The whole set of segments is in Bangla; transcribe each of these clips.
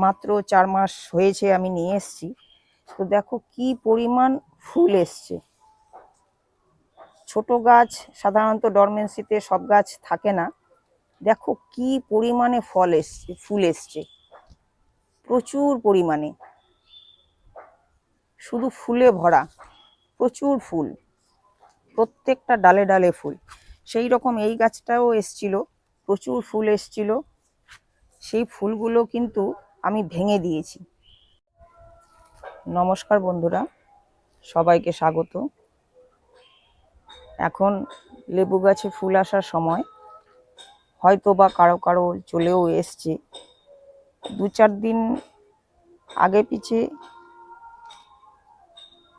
মাত্র 4 মাস হয়েছে আমি নিয়ে এসেছি। তো দেখো কি পরিমাণ ফুল এসছে। ছোট গাছ সাধারণত ডরমেন্সিতে সব গাছ থাকে না। দেখো কি পরিমাণে ফুল এসছে, প্রচুর পরিমাণে, শুধু ফুলে ভরা, প্রচুর ফুল, প্রত্যেকটা ডালে ডালে ফুল। সেই রকম এই গাছটাও এসছিল, প্রচুর ফুল এসছিল। সেই ফুলগুলো কিন্তু আমি ভেঙে দিয়েছি। নমস্কার বন্ধুরা, সবাইকে স্বাগত। এখন লেবু গাছে ফুল আসার সময়, হয়তো বা কারো কারো চলেও এসছে। 2-4 দিন আগে পিছে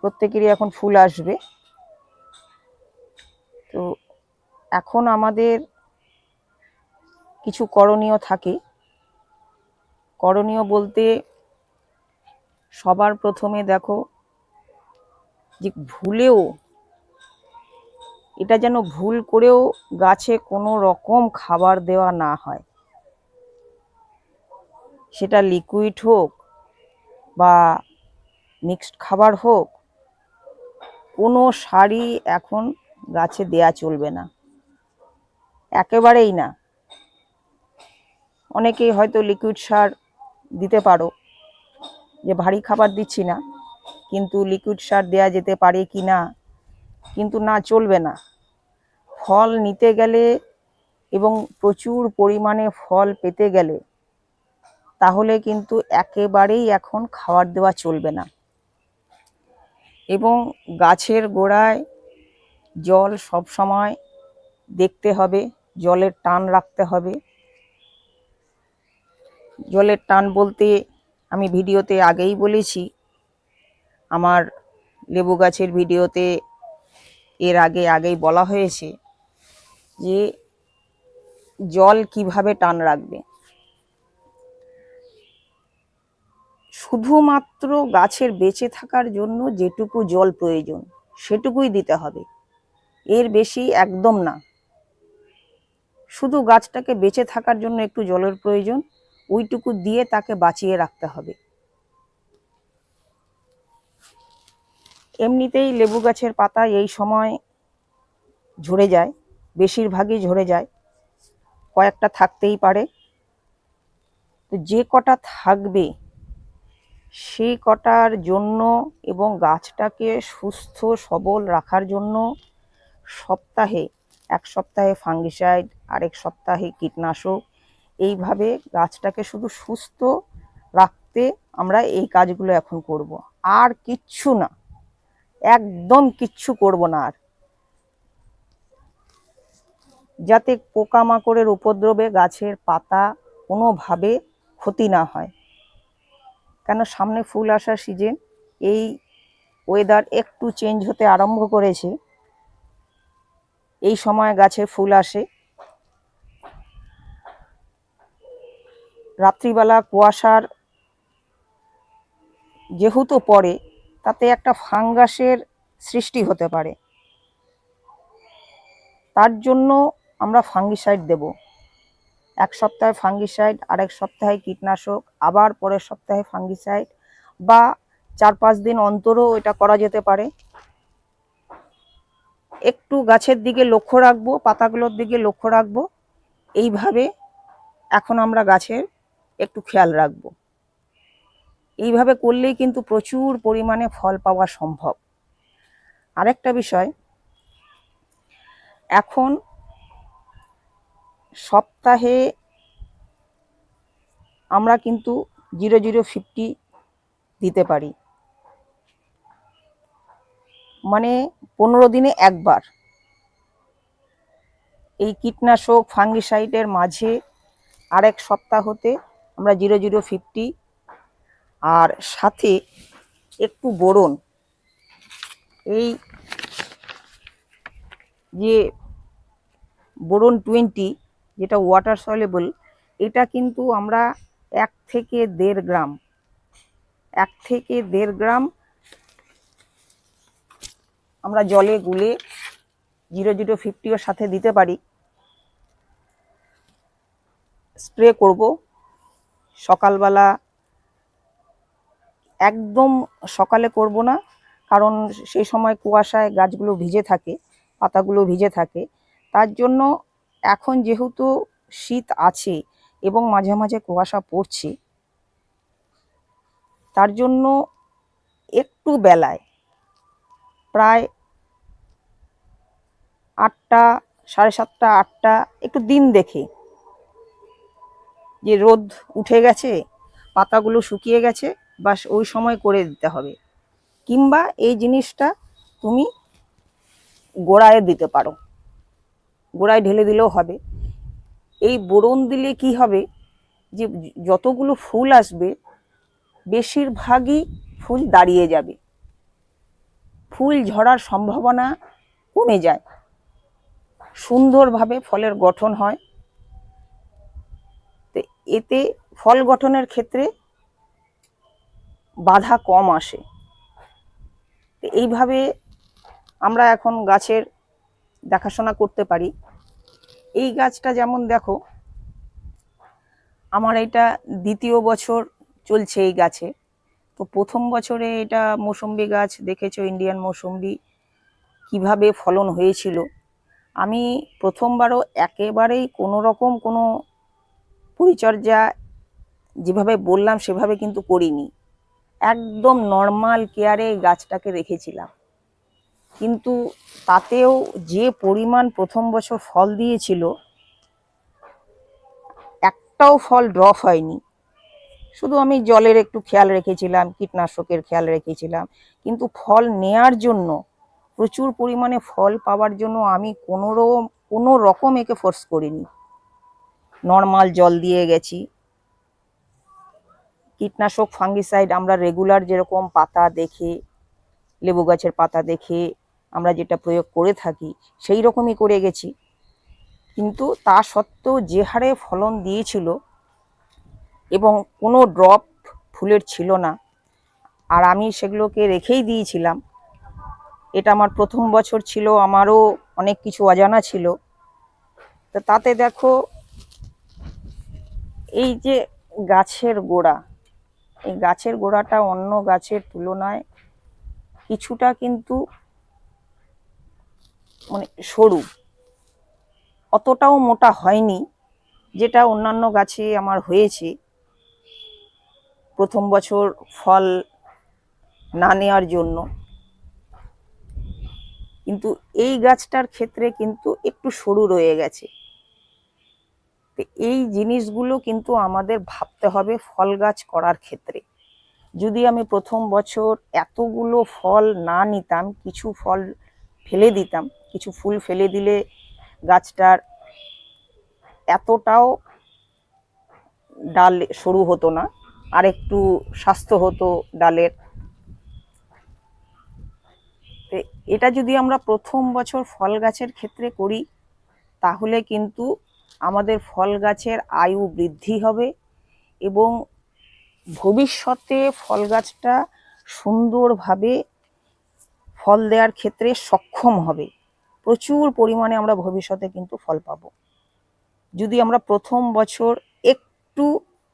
প্রত্যেকেরই এখন ফুল আসবে। তো এখন আমাদের কিছু করণীয় থাকে। করণীয় বলতে সবার প্রথমে দেখো যে ভুলেও, এটা যেন ভুল করেও গাছে কোনো রকম খাবার দেওয়া না হয়। সেটা লিকুইড হোক বা মিক্সড খাবার হোক, কোনো সারই এখন গাছে দেয়া চলবে না, একেবারেই না। অনেকেই হয়তো লিকুইড সার দিতে পারো, যে ভারী খাবার দিচ্ছি না, কিন্তু লিকুইড সার দেয়া যেতে পারে কি না, কিন্তু না, চলবে না। ফল নিতে গেলে এবং প্রচুর পরিমাণে ফল পেতে গেলে তাহলে কিন্তু একেবারেই এখন খাবার দেওয়া চলবে না। এবং গাছের গোড়ায় জল সব সময় দেখতে হবে, জলের টান রাখতে হবে। জলের টান বলতে আমি ভিডিওতে আগেই বলেছি, আমার লেবু গাছের ভিডিওতে এর আগেই বলা হয়েছে যে জল কিভাবে টান রাখবে। শুধুমাত্র গাছের বেঁচে থাকার জন্য যেটুকু জল প্রয়োজন সেটুকুই দিতে হবে, এর বেশি একদম না। শুধু গাছটাকে বেঁচে থাকার জন্য একটু জলের প্রয়োজন, ওইটুকু দিয়ে তাকে বাঁচিয়ে রাখতে হবে। এমনিতেই লেবু গাছের পাতা এই সময় ঝরে যায়, বেশিরভাগই ঝরে যায়, কয়েকটা থাকতেই পারে। তো যে কটা থাকবে সেই কটার জন্য এবং গাছটাকে সুস্থ সবল রাখার জন্য এক সপ্তাহে ফাঙ্গিসাইড, আরেক সপ্তাহে কীটনাশক, এইভাবে গাছটাকে শুধু সুস্থ রাখতে আমরা এই কাজগুলো এখন করব। আর কিচ্ছু না, একদম কিচ্ছু করব না আর, যাতে পোকামাকড়ের উপদ্রবে গাছের পাতা কোনোভাবে ক্ষতি না হয়। কেন সামনে ফুল আসার সিজন, এই ওয়েদার একটু চেঞ্জ হতে আরম্ভ করেছে, এই সময় গাছে ফুল আসে। রাত্রিবেলা কুয়াশার যেহেতু পড়ে, তাতে একটা ফাঙ্গাসের সৃষ্টি হতে পারে। তার জন্য আমরা ফাঙ্গিসাইড দেব। এক সপ্তাহে ফাঙ্গিসাইড, আরেক সপ্তাহে কীটনাশক, আবার পরের সপ্তাহে ফাঙ্গিসাইড, বা 4-5 দিন অন্তরও এটা করা যেতে পারে। একটু গাছের দিকে লক্ষ্য রাখবো, পাতাগুলোর দিকে লক্ষ্য রাখবো। এইভাবে এখন আমরা গাছের একটু খেয়াল রাখবো। এইভাবে করলেই কিন্তু প্রচুর পরিমাণে ফল পাওয়া সম্ভব। আরেকটা বিষয়, এখন সপ্তাহে আমরা কিন্তু 0050 দিতে পারি, মানে 15 দিনে একবার। এই কীটনাশক ফাঙ্গিসাইডের মাঝে আরেক সপ্তাহতে আমরা 0050, আর সাথে একটু বোরন, এই যে বোরন 20, যেটা ওয়াটার সলেবল, এটা কিন্তু আমরা 1 থেকে 1.5 গ্রাম, 1 থেকে 1.5 গ্রাম আমরা জলে গুলে 0050 সাথে দিতে পারি। স্প্রে করব সকালবেলা একদম সকালে করব না, কারণ সেই সময় কুয়াশায় গাছগুলো ভিজে থাকে, পাতাগুলো ভিজে থাকে। তার জন্য এখন যেহেতু শীত আছে এবং মাঝে মাঝে কুয়াশা পড়ছে, তার জন্য একটু বেলায় প্রায় 8টা, 7:30, 8টা, একটু দিন দেখে, যে রোদ উঠে গেছে, পাতাগুলো শুকিয়ে গেছে, বাস ওই সময় করে দিতে হবে। কিংবা এই জিনিসটা তুমি গোড়ায় দিতে পারো, গোড়ায় ঢেলে দিলেও হবে। এই বোরন দিলে কি হবে, যে যতগুলো ফুল আসবে বেশিরভাগই ফুল দাঁড়িয়ে যাবে, ফুল ঝরার সম্ভাবনা কমে যায়, সুন্দরভাবে ফলের গঠন হয়। তো এতে ফল গঠনের ক্ষেত্রে বাধা কম আসে। তো এইভাবে আমরা এখন গাছের দেখাশোনা করতে পারি। এই গাছটা যেমন দেখো, আমার এটা 2য় বছর চলছে এই গাছে। তো প্রথম বছরে এটা মৌসুম্বি গাছ, দেখেছো ইন্ডিয়ান মৌসুম্বি কিভাবে ফলন হয়েছিল। আমি প্রথমবারও একেবারেই কোনো রকম কোনো পরিচর্যা যেভাবে বললাম সেভাবে কিন্তু করিনি, একদম নর্মাল কেয়ারে গাছটাকে রেখেছিলাম। কিন্তু তাতেও যে পরিমাণ প্রথম বছর ফল দিয়েছিল, একটাও ফল ড্রপ হয়নি। শুধু আমি জলের একটু খেয়াল রেখেছিলাম, কীটনাশকের খেয়াল রেখেছিলাম, কিন্তু ফল নেয়ার জন্য, প্রচুর পরিমাণে ফল পাওয়ার জন্য আমি কোনো রকম একে ফোর্স করিনি। নর্মাল জল দিয়ে গেছি। কীটনাশক ফাঙ্গিসাইড আমরা রেগুলার যেরকম পাতা দেখে, লেবু গাছের পাতা দেখে আমরা যেটা প্রয়োগ করে থাকি, সেই রকমই করে গেছি। কিন্তু তা সত্ত্বেও যে হারে ফলন দিয়েছিল এবং কোনো ড্রপ ফুলের ছিল না, আর আমি সেগুলোকে রেখেই দিয়েছিলাম। এটা আমার প্রথম বছর ছিল, আমারও অনেক কিছু অজানা ছিল। তো তাতে দেখো, এই যে গাছের গোড়া, এই গাছের গোড়াটা অন্য গাছের তুলনায় কিছুটা কিন্তু মানে সরু, অতটাও মোটা হয়নি যেটা অন্যান্য গাছে আমার হয়েছে প্রথম বছর ফল না নেওয়ার জন্য। কিন্তু এই গাছটার ক্ষেত্রে কিন্তু একটু সরু রয়ে গেছে। এই জিনিসগুলো কিন্তু আমাদের ভাবতে হবে ফল গাছ করার ক্ষেত্রে। যদি আমি প্রথম বছর এতগুলো ফল না নিতাম, কিছু ফল ফেলে দিতাম, কিছু ফুল ফেলে দিলে গাছটার এতটাও ডাল সরু হতো না, আর একটু স্বাস্থ্য হতো ডালের। এটা যদি আমরা প্রথম বছর ফল গাছের ক্ষেত্রে করি, তাহলে কিন্তু আমাদের ফল গাছের আয়ু বৃদ্ধি হবে এবং ভবিষ্যতে ফল গাছটা সুন্দরভাবে ফল দেওয়ার ক্ষেত্রে সক্ষম হবে। প্রচুর পরিমাণে আমরা ভবিষ্যতে কিন্তু ফল পাব। যদি আমরা প্রথম বছর একটু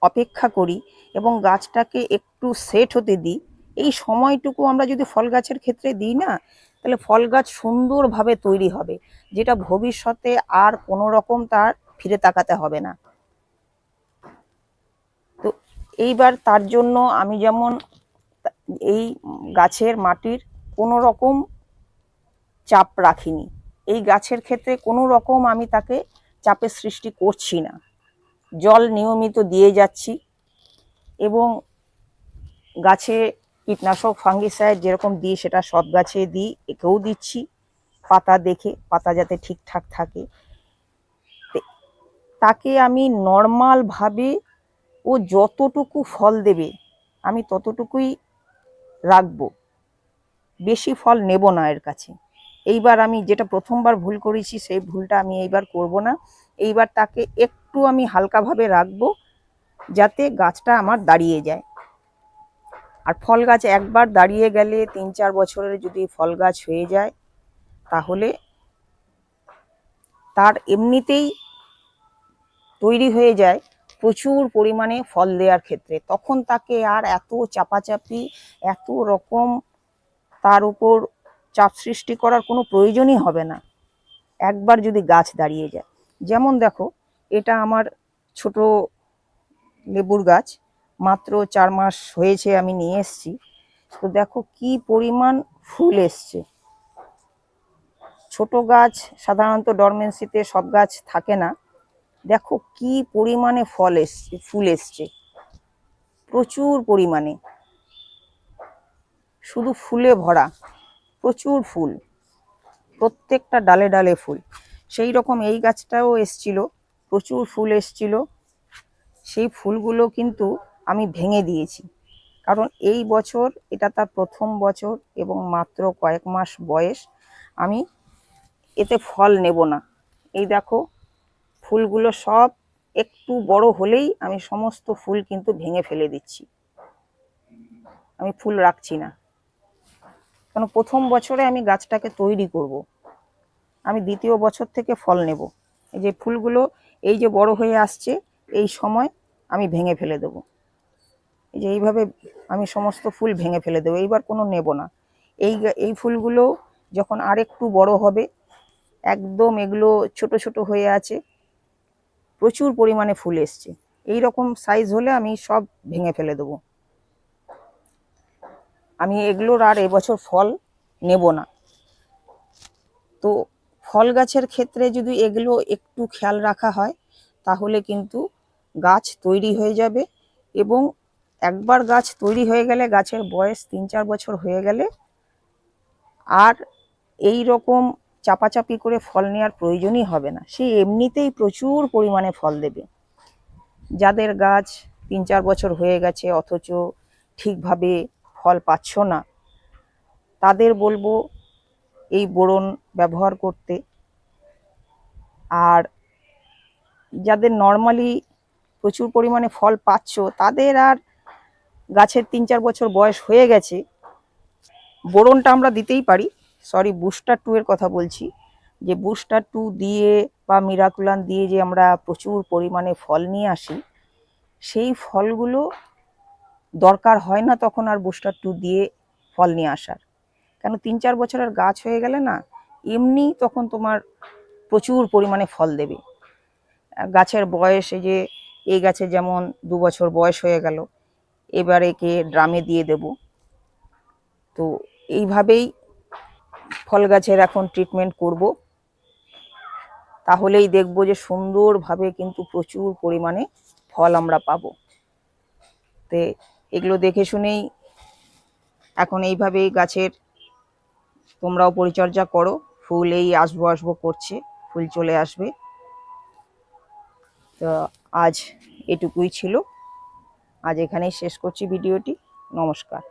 অপেক্ষা করি এবং গাছটাকে একটু সেট হতে দিই, এই সময়টুকু আমরা যদি ফল গাছের ক্ষেত্রে দিই না, তাহলে ফল গাছ সুন্দরভাবে তৈরি হবে, যেটা ভবিষ্যতে আর কোনো রকম তার ফিরে তাকাতে হবে না। তো এইবার তার জন্য আমি যেমন এই গাছের মাটির কোনো রকম চাপ রাখিনি, এই গাছের ক্ষেত্রে কোনো রকম আমি তাকে চাপের সৃষ্টি করছি না, জল নিয়মিত দিয়ে যাচ্ছি এবং গাছে কীটনাশক ফাঙ্গিসাইড যেরকম দিই সেটা সব গাছে দিই, একেও দিচ্ছি। পাতা দেখে, পাতা যাতে ঠিকঠাক থাকে, তাকে আমি নর্মালভাবে ও যতটুকু ফল দেবে আমি ততটুকুই রাখবো, বেশি ফল নেব না এর কাছে। এইবার আমি যেটা প্রথমবার ভুল করেছি সেই ভুলটা আমি এইবার করব না। এইবার তাকে একটু আমি হালকাভাবে রাখবো, যাতে গাছটা আমার দাঁড়িয়ে যায়। আর ফল গাছ একবার দাঁড়িয়ে গেলে 3-4 বছরের যদি ফল গাছ হয়ে যায়, তাহলে তার এমনিতেই তৈরি হয়ে যায় প্রচুর পরিমাণে ফল দেওয়ার ক্ষেত্রে, তখন তাকে আর এত চাপাচাপি, এত রকম তার উপর চাপ সৃষ্টি করার কোনো প্রয়োজনই হবে না একবার যদি গাছ দাঁড়িয়ে যায়। যেমন দেখো, এটা আমার ছোট লেবুর গাছ, মাত্র 4 মাস হয়েছে আমি নিয়ে এসেছি। তো দেখো কি পরিমাণ ফুল এসছে। ছোট গাছ সাধারণত ডরমেন্সিতে সব গাছ থাকে না, দেখো কি পরিমাণে ফল এসছে, ফুল এসছে প্রচুর পরিমাণে, শুধু ফুলে ভরা, প্রচুর ফুল, প্রত্যেকটা ডালে ডালে ফুল। সেই রকম এই গাছটাও এসছিল, প্রচুর ফুল এসছিল। সেই ফুলগুলো কিন্তু আমি ভেঙে দিয়েছি, কারণ এই বছর এটা তার প্রথম বছর এবং মাত্র কয়েক মাস বয়স, আমি এতে ফল নেব না। এই দেখো ফুলগুলো সব একটু বড় হলেই আমি সমস্ত ফুল কিন্তু ভেঙে ফেলে দিচ্ছি, আমি ফুল রাখছি না। কারণ প্রথম বছরে আমি গাছটাকে তৈরি করব, আমি দ্বিতীয় বছর থেকে ফল নেব। এই যে ফুলগুলো এই যে বড় হয়ে আসছে, এই সময় আমি ভেঙে ফেলে দেবো। এই যে এইভাবে আমি সমস্ত ফুল ভেঙে ফেলে দেবো, এইবার কোনো নেব না। এই ফুলগুলো যখন আর একটু বড় হবে, একদম এগুলো ছোট ছোট হয়ে আছে, প্রচুর পরিমাণে ফুল এসছে, এই রকম সাইজ হলে আমি সব ভেঙে ফেলে দেবো। আমি এগুলোর আর এবছর ফল নেব না। তো ফল গাছের ক্ষেত্রে যদি এগুলো একটু খেয়াল রাখা হয়, তাহলে কিন্তু গাছ তৈরি হয়ে যাবে। এবং একবার গাছ তৈরি হয়ে গেলে, গাছের বয়স 3-4 বছর হয়ে গেলে আর এই রকম চাপাচাপি করে ফল নেওয়ার প্রয়োজনই হবে না, সে এমনিতেই প্রচুর পরিমাণে ফল দেবে। যাদের গাছ 3-4 বছর হয়ে গেছে অথচ ঠিকভাবে ফল পাচ্ছ না, তাদের বলবো এই বোরন ব্যবহার করতে। আর যাদের নর্মালি প্রচুর পরিমাণে ফল পাচ্ছ, তাদের আর গাছের 3-4 বছর বয়স হয়ে গেছে, বোরনটা আমরা দিতেই পারি। সরি, বুস্টার 2 এর কথা বলছি, যে বুস্টার 2 দিয়ে বা মিরাকুলান দিয়ে যে আমরা প্রচুর পরিমাণে ফল নিয়ে আসি, সেই ফলগুলো দরকার হয় না তখন আর বুস্টার 2 দিয়ে ফল নিয়ে আসার। কেন, 3-4 বছরের গাছ হয়ে গেলে না, এমনি তখন তোমার প্রচুর পরিমাণে ফল দেবে। গাছের বয়স, এই যে এই গাছে যেমন 2 বছর বয়স হয়ে গেল, এবার একে ড্রামে দিয়ে দেব। তো এইভাবেই ফল গাছের এখন ট্রিটমেন্ট করব, তাহলেই দেখব যে সুন্দরভাবে কিন্তু প্রচুর পরিমাণে ফল আমরা পাবো। তো এগুলো দেখে শুনেই এখন এইভাবেই গাছের তোমরাও পরিচর্যা করো। ফুল এই আসবো আসবো করছে, ফুল চলে আসবে। তো আজ এটুকুই ছিল, আজ এখানেই শেষ করছি ভিডিওটি। নমস্কার।